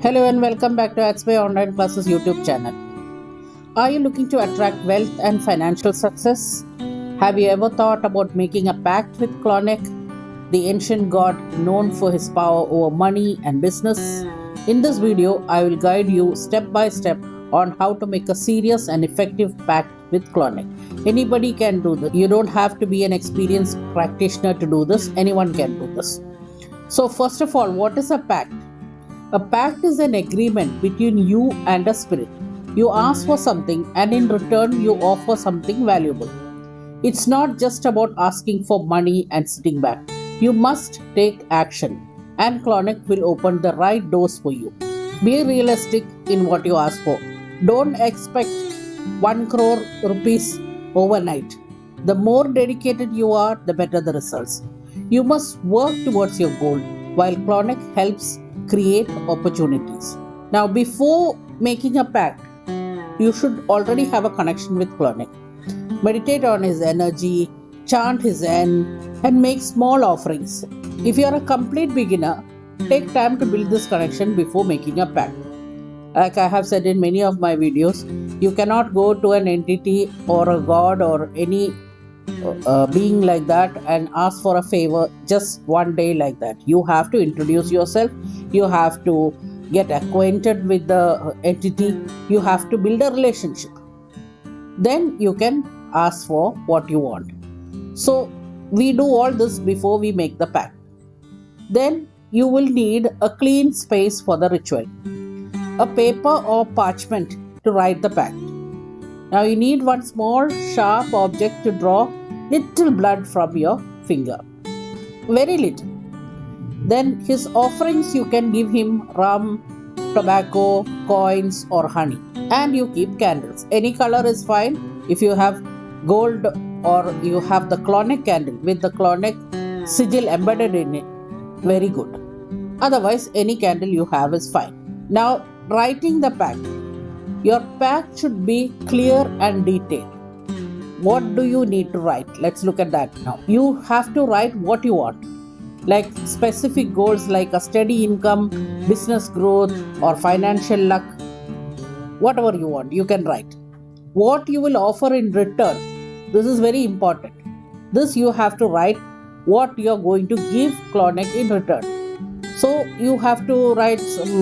Hello and welcome back to Axway Online Classes YouTube channel. Are you looking to attract wealth and financial success? Have you ever thought about making a pact with Clauneck, the ancient god known for his power over money and business? In this video, I will guide you step by step on how to make a serious and effective pact with Clauneck. Anybody can do this. You don't have to be an experienced practitioner to do this. Anyone can do this. So first of all, what is a pact? A pact is an agreement between you and a spirit. You ask for something and in return you offer something valuable. It's not just about asking for money and sitting back. You must take action and Clauneck will open the right doors for you. Be realistic in what you ask for. Don't expect 1 crore rupees overnight. The more dedicated you are, the better the results. You must work towards your goal while Clauneck helps create opportunities. Now, before making a pact, you should already have a connection with Clauneck. Meditate on his energy, chant his end, and make small offerings. If you are a complete beginner, take time to build this connection before making a pact. Like I have said in many of my videos, you cannot go to an entity or a god or any being like that and ask for a favor just one day like that. You have to introduce yourself, you have to get acquainted with the entity, you have to build a relationship. Then you can ask for what you want. So we do all this before we make the pact. Then you will need a clean space for the ritual, a paper or parchment to write the pact. Now you need one small sharp object to draw little blood from your finger. Very little. Then his offerings you can give him rum, tobacco, coins or honey. And you keep candles. Any color is fine. If you have gold or you have the Clauneck candle with the Clauneck sigil embedded in it, very good. Otherwise, any candle you have is fine. Now, writing the pact. Your pact should be clear and detailed. What do you need to write? Let's look at that now. You have to write what you want, like specific goals like a steady income, business growth, or financial luck. Whatever you want, you can write. What you will offer in return. This is very important. This you have to write what you are going to give Clauneck in return. So you have to write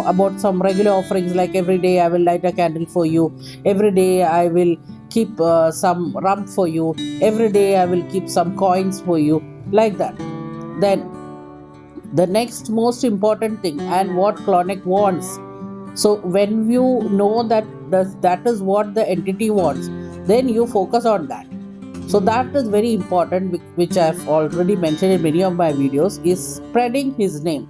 about some regular offerings like every day I will light a candle for you, every day I will keep some rum for you, every day I will keep some coins for you, like that. Then the next most important thing and what Clauneck wants. So when you know that that is what the entity wants, then you focus on that. So that is very important, which I have already mentioned in many of my videos, is spreading his name.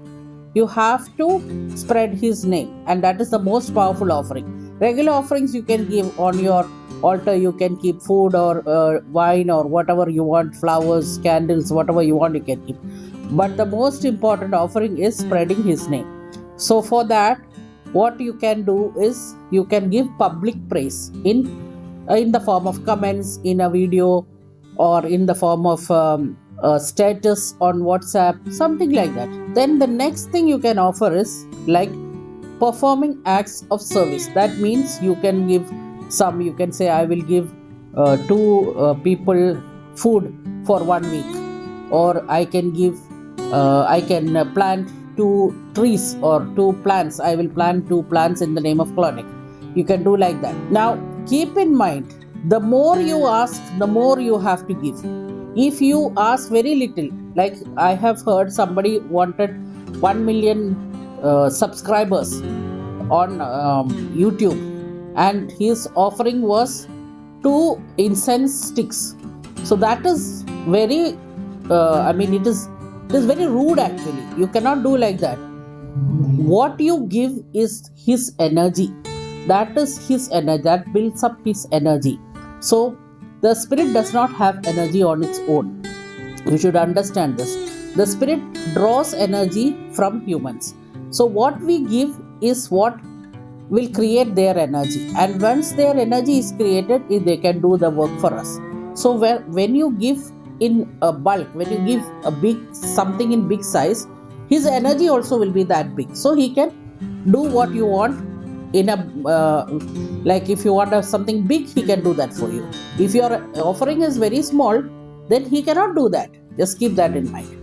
You have to spread his name, and that is the most powerful offering. Regular offerings you can give on your altar, you can keep food or wine or whatever you want, flowers, candles, whatever you want you can keep. But the most important offering is spreading his name. So for that, what you can do is you can give public praise in the form of comments in a video or in the form of status on WhatsApp, something like that. Then the next thing you can offer is like performing acts of service. That means you can give some, you can say I will give two people food for 1 week, or I can give I can plant 2 trees or 2 plants. I will plant 2 plants in the name of Clauneck. You can do like that. Now keep in mind, the more you ask, the more you have to give. If you ask very little, like I have heard somebody wanted 1 million subscribers on YouTube, and his offering was 2 incense sticks. So that is very, it is very rude actually. You cannot do like that. What you give is his energy. That is his energy. That builds up his energy. So the spirit does not have energy on its own. You should understand this. The spirit draws energy from humans. So what we give is what will create their energy. And once their energy is created, they can do the work for us. So when you give in a bulk, when you give a big something in big size, his energy also will be that big. So he can do what you want in a like if you want something big, he can do that for you. If your offering is very small, then he cannot do that. Just keep that in mind.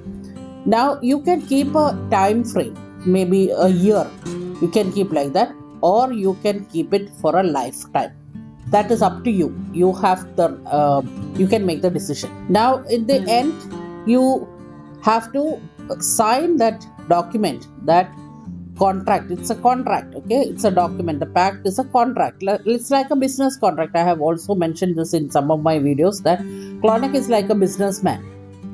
Now you can keep a time frame, maybe a year. You can keep like that, or you can keep it for a lifetime. That is up to you. You have the you can make the decision. Now in the end, you have to sign that document, that contract. It's a contract, okay? It's a document. The pact is a contract. It's like a business contract. I have also mentioned this in some of my videos that Clauneck is like a businessman.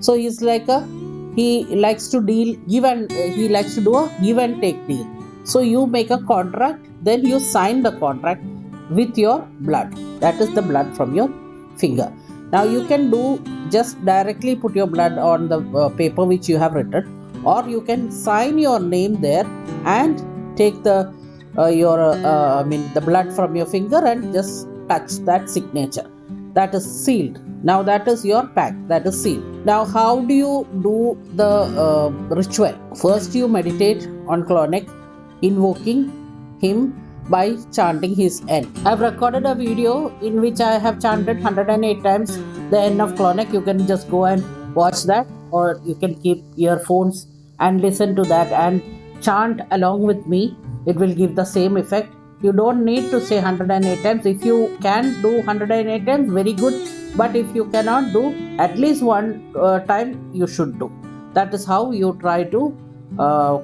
So he likes to deal, he likes to do a give and take deal. So you make a contract, then you sign the contract with your blood. That is the blood from your finger. Now you can do just directly put your blood on the paper which you have written, or you can sign your name there and take the blood from your finger and just touch that signature. That is sealed. Now that is your pact. That is sealed. Now how do you do the ritual? First you meditate on Clauneck, invoking him by chanting his end. I've recorded a video in which I have chanted 108 times the end of Clauneck. You can just go and watch that, or you can keep earphones and listen to that and chant along with me. It will give the same effect. You don't need to say 108 times. If you can do 108 times, very good. But if you cannot do, at least one time you should do. That is how you try to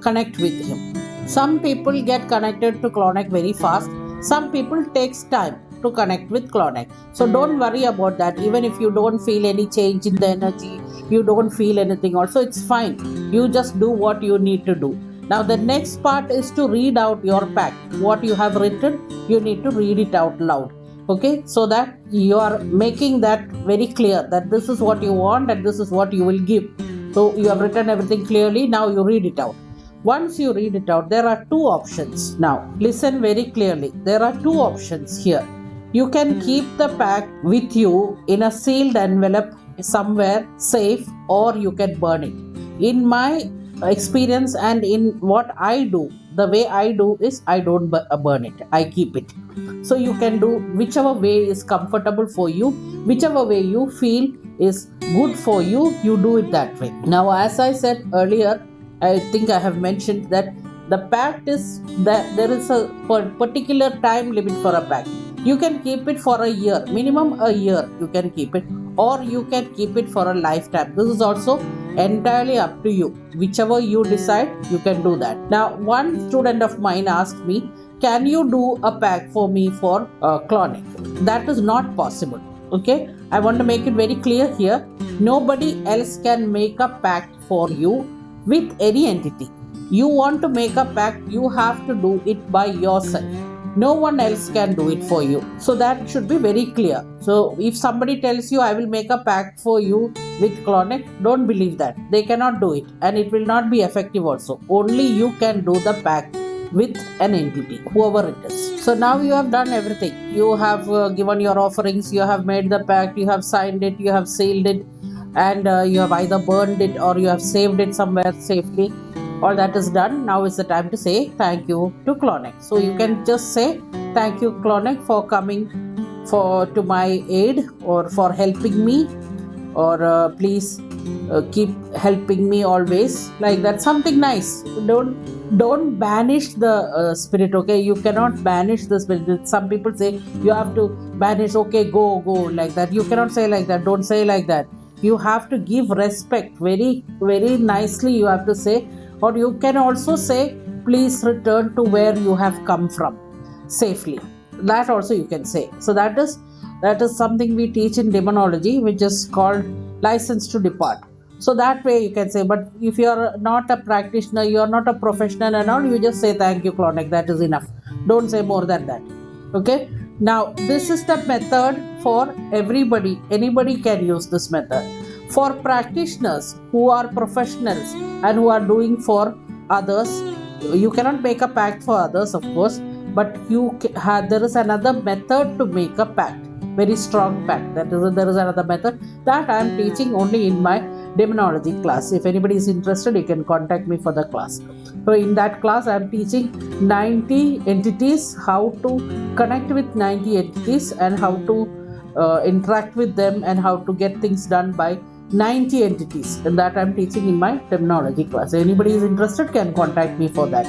connect with him. Some people get connected to Clauneck very fast. Some people takes time to connect with Clauneck. So don't worry about that. Even if you don't feel any change in the energy, you don't feel anything also, it's fine. You just do what you need to do. Now the next part is to read out your pact. What you have written, you need to read it out loud. Okay, so that you are making that very clear that this is what you want and this is what you will give. So you have written everything clearly. Now you read it out. Once you read it out, there are two options. Now listen very clearly. There are two options here. You can keep the pact with you in a sealed envelope somewhere safe, or you can burn it. In my experience and in what I do, the way I do is I don't burn it. I keep it. So you can do whichever way is comfortable for you, whichever way you feel is good for you, you do it that way. Now as I said earlier, I think I have mentioned that the pact is that there is a particular time limit for a pact. You can keep it for a year, minimum a year you can keep it, or you can keep it for a lifetime. This is also entirely up to you. Whichever you decide, you can do that. Now one student of mine asked me, can you do a pact for me for Clauneck? That is not possible. Okay, I want to make it very clear here. Nobody else can make a pact for you with any entity. You want to make a pact, you have to do it by yourself. No one else can do it for you. So that should be very clear. So if somebody tells you, I will make a pact for you with Clauneck, don't believe that. They cannot do it, and it will not be effective also. Only you can do the pact with an entity, whoever it is. So now you have done everything. You have given your offerings, you have made the pact, you have signed it, you have sealed it, and you have either burned it or you have saved it somewhere safely. All that is done. Now is the time to say thank you to Clauneck. So you can just say thank you Clauneck for coming to my aid, or for helping me, or please keep helping me always, like that. Something nice. Don't banish the spirit. Okay, you cannot banish the spirit. Some people say you have to banish. Okay, go like that. You cannot say like that. Don't say like that. You have to give respect very very nicely. You have to say. Or you can also say, please return to where you have come from safely. That also you can say. So that is something we teach in demonology, which is called license to depart. So that way you can say. But if you are not a practitioner, you are not a professional and all, you just say thank you Clauneck. That is enough. Don't say more than that. Okay. Now this is the method for everybody. Anybody can use this method. For practitioners who are professionals and who are doing for others, you cannot make a pact for others, of course, but there is another method to make a pact, very strong pact. There is another method that I am teaching only in my demonology class. If anybody is interested, you can contact me for the class. So in that class, I am teaching 90 entities, how to connect with 90 entities and how to interact with them and how to get things done by 90 entities, and that I'm teaching in my terminology class. Anybody is interested can contact me for that.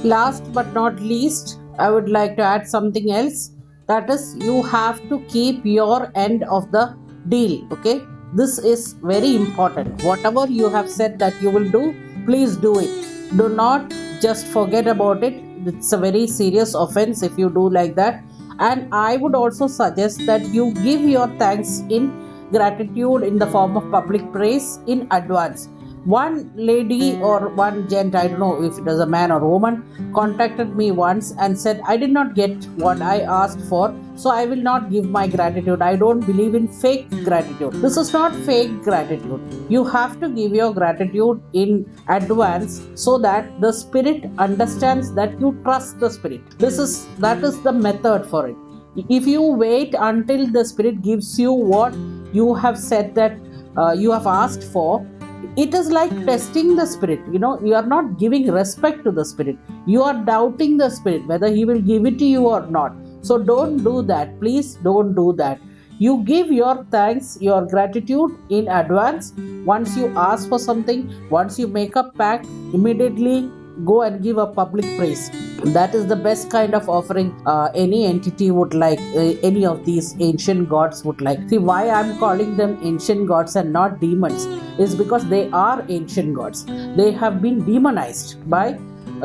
Last but not least, I would like to add something else, that is, you have to keep your end of the deal. Okay, this is very important. Whatever you have said that you will do, please do it. Do not just forget about it. It's a very serious offense if you do like that. And I would also suggest that you give your thanks in gratitude in the form of public praise in advance. One lady or one gent, I don't know if it was a man or woman, contacted me once and said, I did not get what I asked for, so I will not give my gratitude. I don't believe in fake gratitude. This is not fake gratitude. You have to give your gratitude in advance so that the spirit understands that you trust the spirit. That is the method for it. If you wait until the spirit gives you what you have said that you have asked for, it is like testing the spirit. You are not giving respect to the spirit. You are doubting the spirit whether he will give it to you or not. So don't do that. Please don't do that. You give your thanks, your gratitude in advance. Once you ask for something, once you make a pact, immediately go and give a public praise. That is the best kind of offering any entity would like, any of these ancient gods would like. See, why I'm calling them ancient gods and not demons is because they are ancient gods. They have been demonized by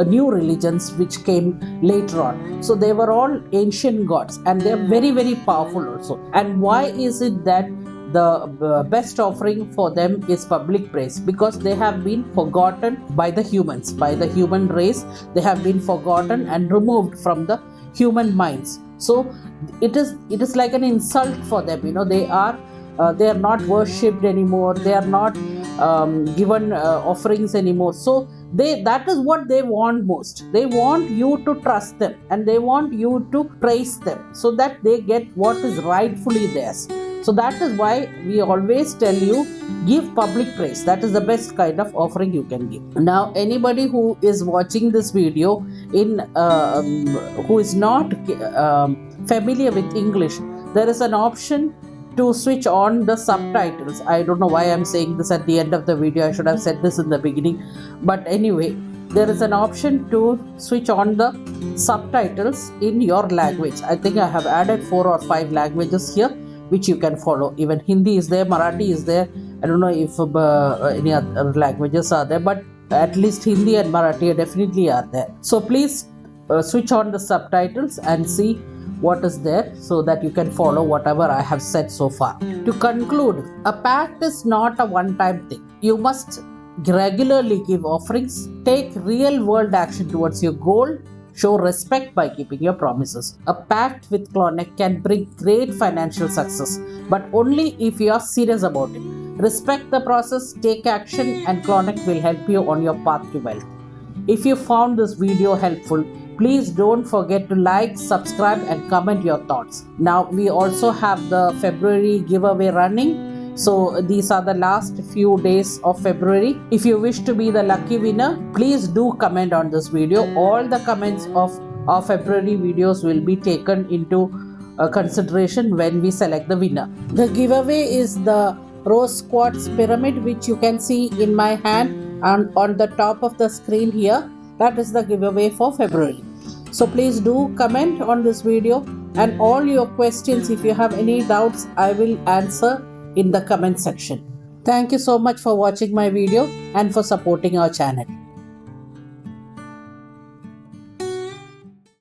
new religions which came later on. So they were all ancient gods and they are very, very powerful also. And why is it that the best offering for them is public praise? Because they have been forgotten by the humans, by the human race. They have been forgotten and removed from the human minds. So it is like an insult for them. They are not worshipped anymore. They are not given offerings anymore. So that is what they want most. They want you to trust them and they want you to praise them so that they get what is rightfully theirs. So that is why we always tell you, give public praise. That is the best kind of offering you can give. Now, anybody who is watching this video who is not familiar with English, there is an option to switch on the subtitles. I don't know why I'm saying this at the end of the video. I should have said this in the beginning. But anyway, there is an option to switch on the subtitles in your language. I think I have added 4 or 5 languages here which you can follow. Even Hindi is there, Marathi is there. I don't know if any other languages are there, but at least Hindi and Marathi definitely are there. So please switch on the subtitles and see what is there so that you can follow whatever I have said so far. To conclude, a pact is not a one-time thing. You must regularly give offerings, take real world action towards your goal, show respect by keeping your promises. A pact with Clauneck can bring great financial success, but only if you are serious about it. Respect the process, take action, and Clauneck will help you on your path to wealth. If you found this video helpful, please don't forget to like, subscribe, and comment your thoughts. Now, we also have the February giveaway running. So these are the last few days of February. If you wish to be the lucky winner, please do comment on this video. All the comments of our February videos will be taken into consideration when we select the winner. The giveaway is the rose quartz pyramid, which you can see in my hand and on the top of the screen here. That is the giveaway for February. So please do comment on this video, and all your questions, if you have any doubts, I will answer in the comment section. Thank you so much for watching my video and for supporting our channel.